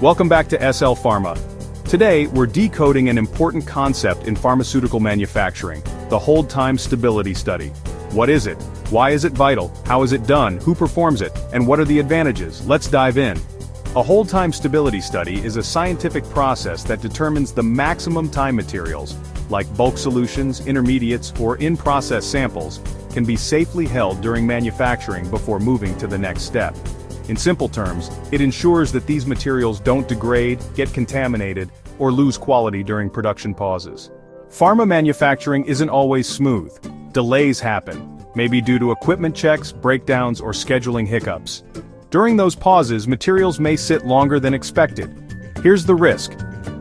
Welcome back to SL Pharma. Today, we're decoding an important concept in pharmaceutical manufacturing, the hold time stability study. What is it? Why is it vital? How is it done? Who performs it? And what are the advantages? Let's dive in. A hold time stability study is a scientific process that determines the maximum time materials, like bulk solutions, intermediates, or in-process samples, can be safely held during manufacturing before moving to the next step. In simple terms, it ensures that these materials don't degrade, get contaminated, or lose quality during production pauses. Pharma manufacturing isn't always smooth. Delays happen, maybe due to equipment checks, breakdowns, or scheduling hiccups. During those pauses, materials may sit longer than expected. Here's the risk.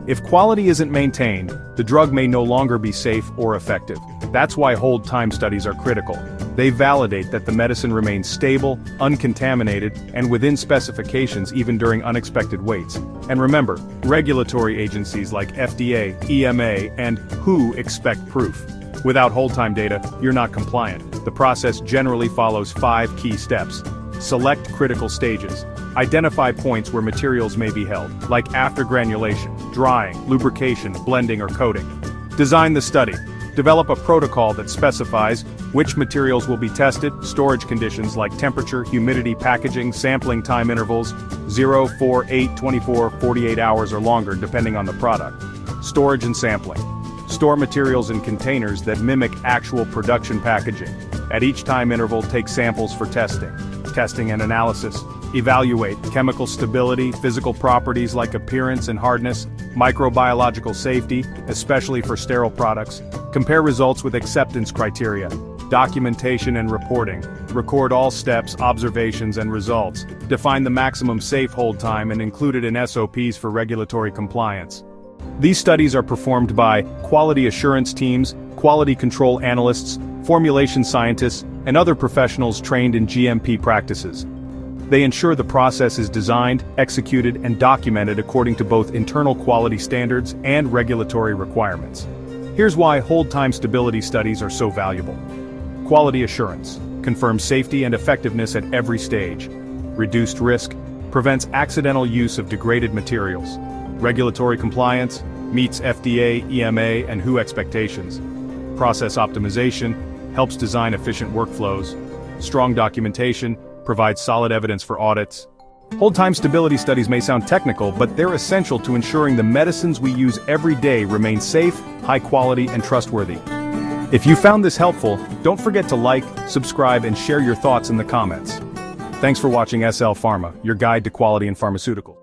If quality isn't maintained, the drug may no longer be safe or effective. That's why hold time studies are critical. They validate that the medicine remains stable, uncontaminated, and within specifications even during unexpected waits. And remember, regulatory agencies like FDA, EMA, and WHO expect proof. Without hold time data, you're not compliant. The process generally follows 5 key steps. Select critical stages. Identify points where materials may be held, like after granulation, drying, lubrication, blending, or coating. Design the study. Develop a protocol that specifies which materials will be tested, storage conditions like temperature, humidity, packaging, sampling time intervals, 0, 4, 8, 24, 48 hours or longer depending on the product. Storage and sampling. Store materials in containers that mimic actual production packaging. At each time interval, take samples for testing. Testing and analysis. Evaluate chemical stability, physical properties like appearance and hardness, microbiological safety, especially for sterile products. Compare results with acceptance criteria. Documentation and reporting. Record all steps, observations, and results. Define the maximum safe hold time and include it in SOPs for regulatory compliance. These studies are performed by quality assurance teams, quality control analysts, formulation scientists, and other professionals trained in GMP practices. They ensure the process is designed, executed, and documented according to both internal quality standards and regulatory requirements. Here's why hold time stability studies are so valuable. Quality assurance confirms safety and effectiveness at every stage. Reduced risk prevents accidental use of degraded materials. Regulatory compliance meets FDA, EMA, and WHO expectations. Process optimization helps design efficient workflows. Strong documentation provides solid evidence for audits. Hold time stability studies may sound technical, but they're essential to ensuring the medicines we use every day remain safe, high quality, and trustworthy. If you found this helpful, don't forget to like, subscribe, and share your thoughts in the comments. Thanks for watching SL Pharma, your guide to quality in pharmaceuticals.